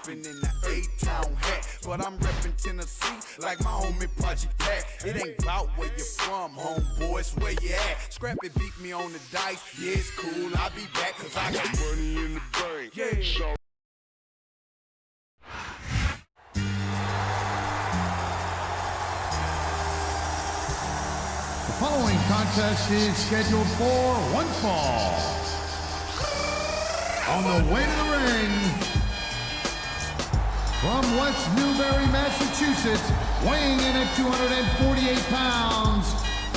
Hopping in the A-Town hat, but I'm reppin' Tennessee like my homie Project Pat. It ain't about where you from, homeboy, it's where you at. Scrappy beat me on the dice, yeah, it's cool, I'll be back cause I got money in the bank. Yeah. The following contest is scheduled for one fall. On the way to the ring, from West Newbury, Massachusetts, weighing in at 248 pounds,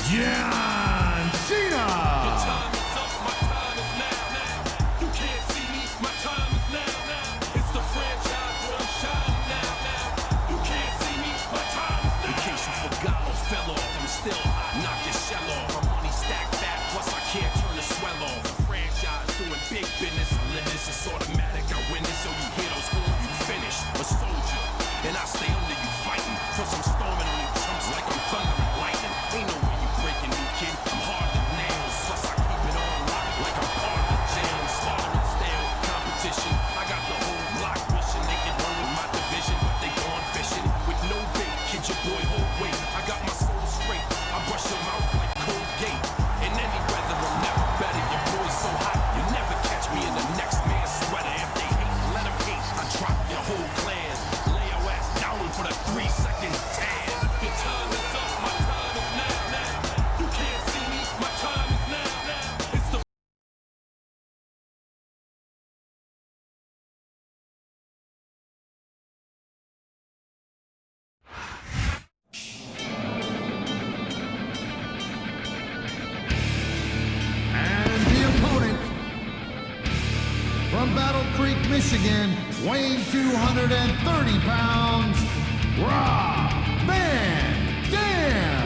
John Cena. Your time is up, my time is now. You can't see me, my time is now. It's the franchise where I'm shining now. You can't see me, my time is now. In case you forgot or fell off, I'm still hot, knock your shell off. My money stacked fat, plus I can't turn the swell off. The franchise doing big business, I live this, it's automatic. I win this, so you hear those horns, you finished. A soldier, and I stay under you fighting, plus I'm storming on you chumps like I'm thunder and lightning. Ain't no way you breaking me, kid. I'm hard as nails, plus I keep it on lock like I'm part of the jail. I'm slaughtering stale competition. I got the whole block wishing they could run with my division, but they gone fishing with no bait. Kid, your boy hold weight. I got my soul straight. I brush your mouth like Colgate. In any weather, I'm never better. Your boy's so hot, you never catch me in the next man's sweater. If they hate, let them hate. I drop your whole clan. Lay your ass down for the 3-second tan. Your time is up, my time is now. You can't see me, my time is now. It's the And the opponent, from Battle Creek, Michigan, weighing 230 pounds, Rob Van Dam.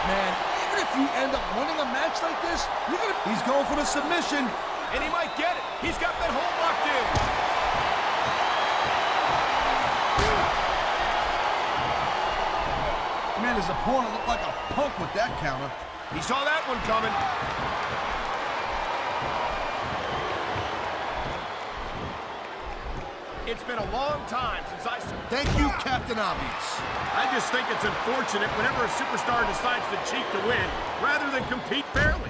Man, even if you end up winning a match like this, you're gonna... He's going for the submission. And he might get it. He's got that hold locked in. Man, his opponent looked like a punk with that counter. He saw that one coming. It's been a long time since I... Thank you, Captain Obvious. I just think it's unfortunate whenever a superstar decides to cheat to win, rather than compete fairly.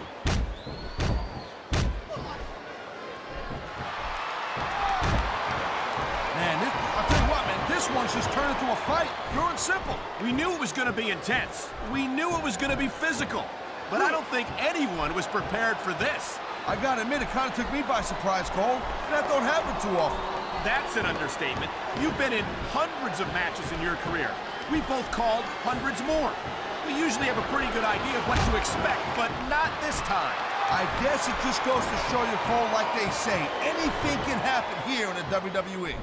Man, I'll tell you what, man, this one's just turned into a fight. Pure and simple. We knew it was going to be intense. We knew it was going to be physical. But I don't think anyone was prepared for this. I gotta admit, it kind of took me by surprise, Cole. That don't happen too often. That's an understatement. You've been in hundreds of matches in your career. We both called hundreds more. We usually have a pretty good idea of what to expect, but not this time. I guess it just goes to show you, Cole, like they say, anything can happen here in the WWE.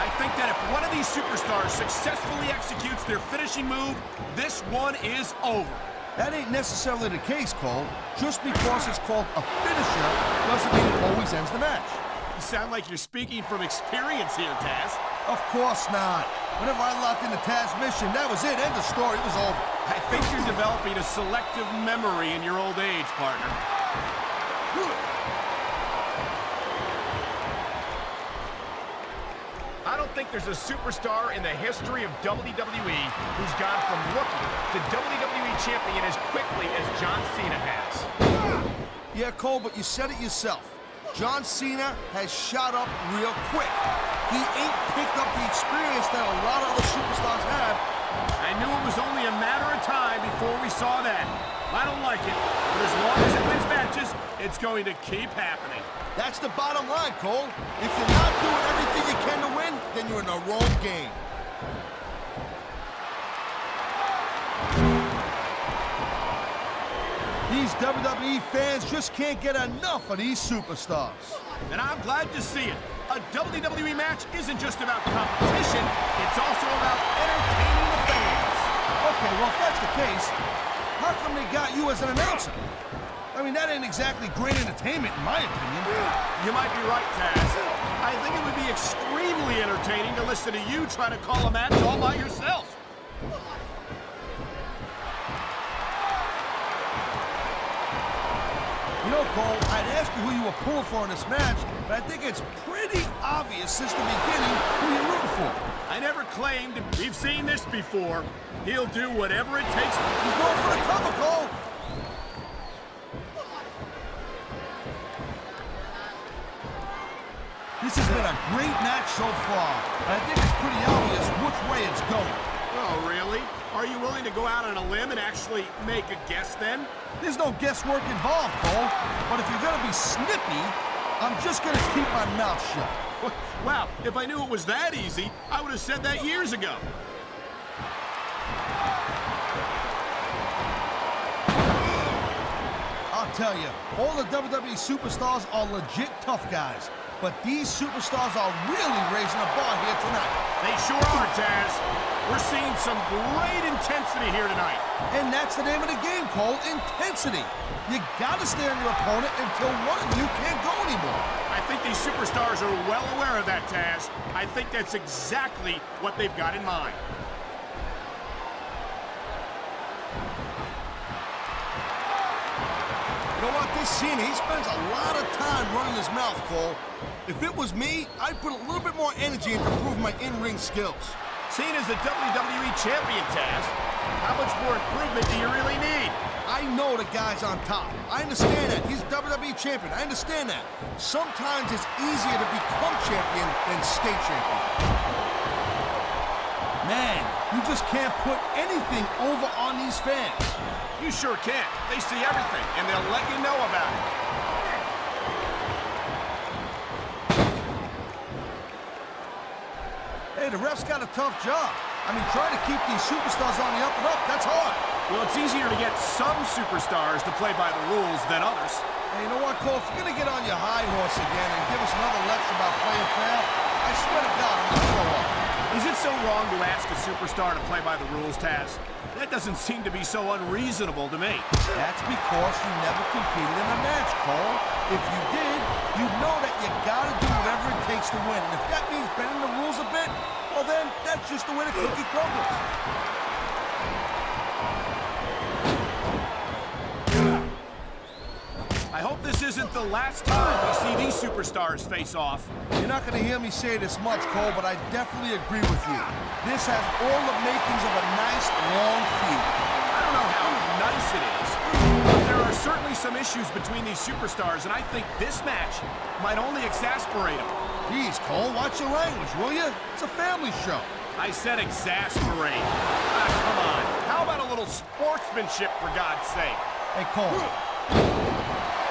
I think that if one of these superstars successfully executes their finishing move, this one is over. That ain't necessarily the case, Cole. Just because it's called a finisher doesn't mean it always ends the match. You sound like you're speaking from experience here, Taz. Of course not. Whenever I locked in the Taz mission, that was it. End of story. It was over. I think you're developing a selective memory in your old age, partner. I don't think there's a superstar in the history of WWE who's gone from rookie to WWE champion as quickly as John Cena has. Yeah, Cole, but you said it yourself. John Cena has shot up real quick. He ain't picked up the experience that a lot of other superstars have. I knew it was only a matter of time before we saw that. I don't like it, but as long as it wins matches, it's going to keep happening. That's the bottom line, Cole. If you're not doing everything you can to win, then you're in the wrong game. These WWE fans just can't get enough of these superstars. And I'm glad to see it. A WWE match isn't just about competition, it's also about entertaining the fans. Okay, well, if that's the case, how come they got you as an announcer? I mean, that ain't exactly great entertainment, in my opinion. You might be right, Taz. I think it would be extremely entertaining to listen to you try to call a match all by yourself. You know, Cole, I'd ask you who you were pulling for in this match, but I think it's pretty obvious since the beginning who you're rooting for. I never claimed. We've seen this before. He'll do whatever it takes. He's going for the cover, Cole. This has been a great match so far, and I think it's pretty obvious which way it's going. Oh, really? Are you willing to go out on a limb and actually make a guess then? There's no guesswork involved, Cole. But if you're going to be snippy, I'm just going to keep my mouth shut. Wow, if I knew it was that easy, I would have said that years ago. I'll tell you, all the WWE superstars are legit tough guys. But these superstars are really raising the bar here tonight. They sure are, Taz. We're seeing some great intensity here tonight. And that's the name of the game, Cole, intensity. You gotta stay on your opponent until one of you can't go anymore. I think these superstars are well aware of that, Taz. I think that's exactly what they've got in mind. You know what, this Cena, he spends a lot of time running his mouth, Cole. If it was me, I'd put a little bit more energy into improving my in-ring skills. Cena's the WWE champion, Taz. How much more improvement do you really need? I know the guy's on top. I understand that. He's WWE champion. I understand that. Sometimes it's easier to become champion than stay champion. Man, you just can't put anything over on these fans. You sure can't. They see everything, and they'll let you know about it. Hey, the ref's got a tough job. I mean, trying to keep these superstars on the up and up, that's hard. Well, it's easier to get some superstars to play by the rules than others. Hey, you know what, Cole? If you're going to get on your high horse again and give us another lecture about playing fair, I swear to God, I'm going to throw up. Is it so wrong to ask a superstar to play by the rules, Taz? That doesn't seem to be so unreasonable to me. That's because you never competed in a match, Cole. If you did, you know that you got to do whatever it takes to win. And if that means bending the rules a bit, well then, that's just the way the cookie crumbles. I hope this isn't the last time we see these superstars face off. You're not going to hear me say this much, Cole, but I definitely agree with you. This has all the makings of a nice, long feud. I don't know how nice it is, but there are certainly some issues between these superstars, and I think this match might only exasperate them. Jeez, Cole, watch your language, will you? It's a family show. I said exasperate. Ah, come on. How about a little sportsmanship, for God's sake? Hey, Cole.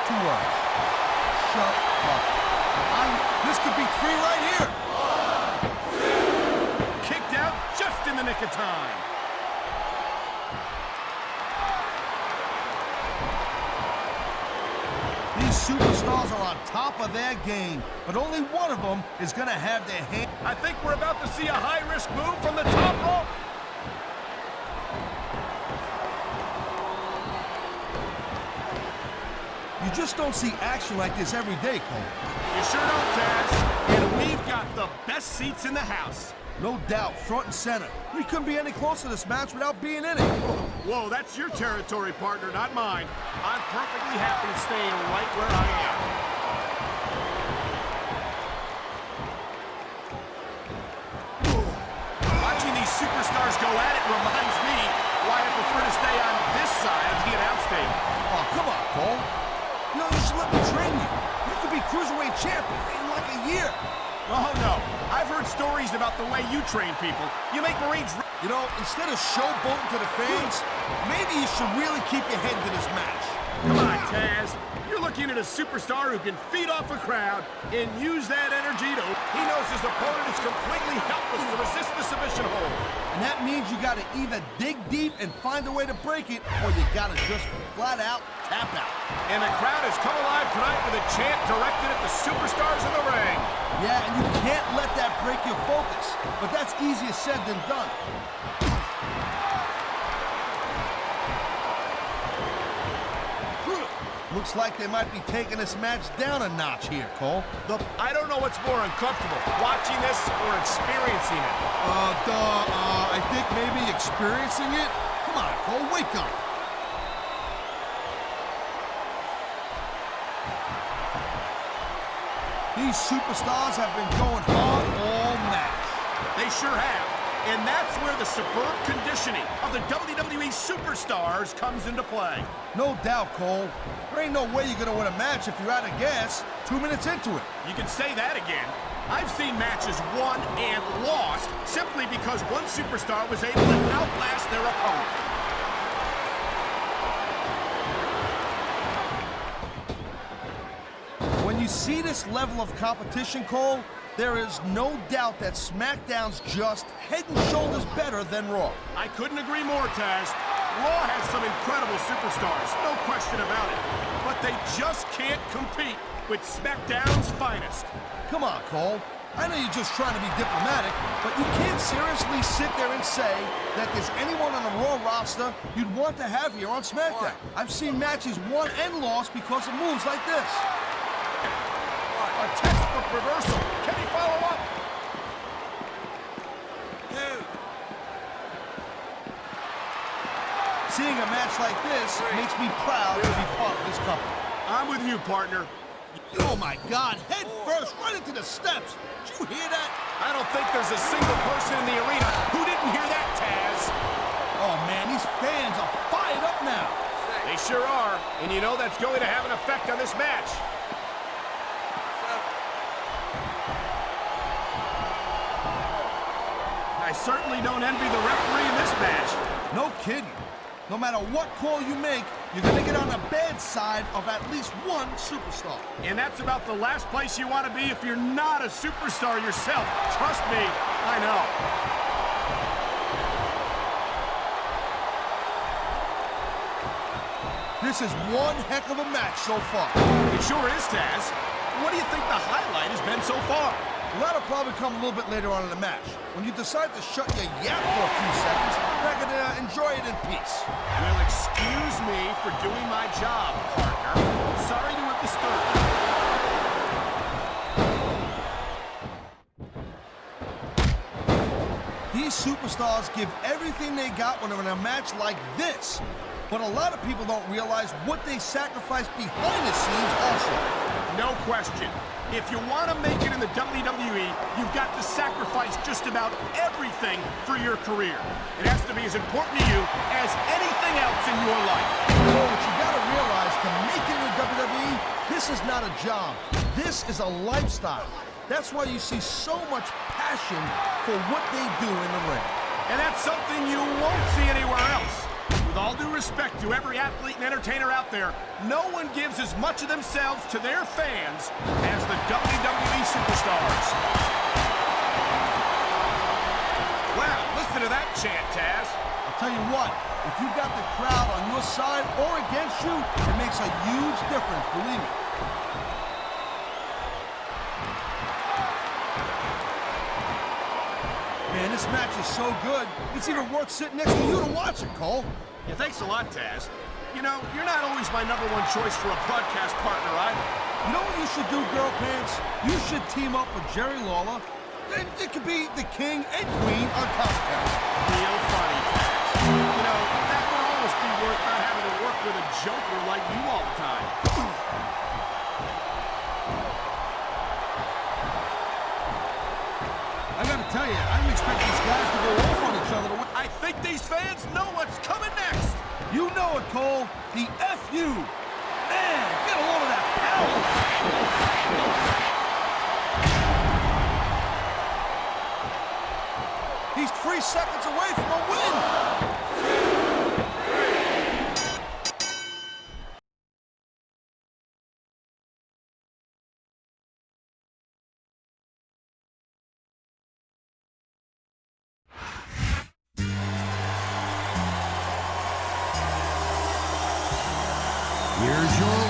2 words. Shut up. This could be 3 right here. 1, 2. Kicked out just in the nick of time. These superstars are on top of their game, but only one of them is going to have their hand. I think we're about to see a high-risk move from the top rope. You just don't see action like this every day, Cole. You sure don't, Taz. And we've got the best seats in the house. No doubt, front and center. We couldn't be any closer to this match without being in it. Whoa, that's your territory, partner, not mine. I'm perfectly happy staying right where I am. Watching these superstars go at it reminds me why I prefer to stay on this side of the announce table. Oh, come on, Cole. You should let me train you. You could be Cruiserweight champion in like a year. Oh, no. I've heard stories about the way you train people. You make Marines... You know, instead of showboating to the fans, maybe you should really keep your head to this match. Come on, Taz. You're looking at a superstar who can feed off a crowd and use that energy to... He knows his opponent is completely helpless to resist the submission hold. And that means you gotta either dig deep and find a way to break it, or you gotta just flat out tap out. And the crowd has come alive tonight with a chant directed at the superstars in the ring. Yeah, and you can't let that break your focus. But that's easier said than done. Looks like they might be taking this match down a notch here, Cole. I don't know what's more uncomfortable, watching this or experiencing it. I think maybe experiencing it? Come on, Cole, wake up. These superstars have been going hard all match. They sure have. And that's where the superb conditioning of the WWE superstars comes into play. No doubt, Cole. There ain't no way you're gonna win a match if you're out of gas 2 minutes into it. You can say that again. I've seen matches won and lost simply because one superstar was able to outlast their opponent. When you see this level of competition, Cole, there is no doubt that Smackdown's just head and shoulders better than Raw. I couldn't agree more, Taz. Raw has some incredible superstars, no question about it. But they just can't compete with Smackdown's finest. Come on, Cole. I know you're just trying to be diplomatic, but you can't seriously sit there and say that there's anyone on the Raw roster you'd want to have here on SmackDown. I've seen matches won and lost because of moves like this. A textbook reversal. Can he follow up? Seeing a match like this makes me proud to be part of this company. I'm with you, partner. Oh my God, head first, right into the steps. Did you hear that? I don't think there's a single person in the arena who didn't hear that, Taz. Oh man, these fans are fired up now. They sure are, and you know that's going to have an effect on this match. I certainly don't envy the referee in this match. No kidding. No matter what call you make, you're gonna get on the bad side of at least one superstar. And that's about the last place you want to be if you're not a superstar yourself. Trust me, I know. This is one heck of a match so far. It sure is, Taz. What do you think the highlight has been so far? Well, that'll probably come a little bit later on in the match. When you decide to shut your yap for a few seconds, I can enjoy it in peace. Well, excuse me for doing my job, partner. Sorry to have disturbed you. These superstars give everything they got when they're in a match like this. But a lot of people don't realize what they sacrifice behind the scenes also. No question. If you want to make it in the WWE, you've got to sacrifice just about everything for your career. It has to be as important to you as anything else in your life. You know what you got to realize, to make it in the WWE, this is not a job. This is a lifestyle. That's why you see so much passion for what they do in the ring. And that's something you won't see anywhere else. With all due respect to every athlete and entertainer out there, no one gives as much of themselves to their fans as the WWE superstars. Wow, listen to that chant, Taz. I'll tell you what, if you got the crowd on your side or against you, it makes a huge difference, believe me. Man, this match is so good, it's even worth sitting next to you to watch it, Cole. Yeah, thanks a lot, Taz. You know, you're not always my #1 choice for a broadcast partner either. You know what you should do, Girl Pants? You should team up with Jerry Lawler. And it could be the king and queen on commentary. Real funny, Taz. You know, that would almost be worth not having to work with a joker like you all the time. I gotta tell you, I didn't expect these guys to go off on each other. I think these fans know what's coming next. You know it, Cole. The FU. Man, get a load of that power. He's 3 seconds away from a win. Here's your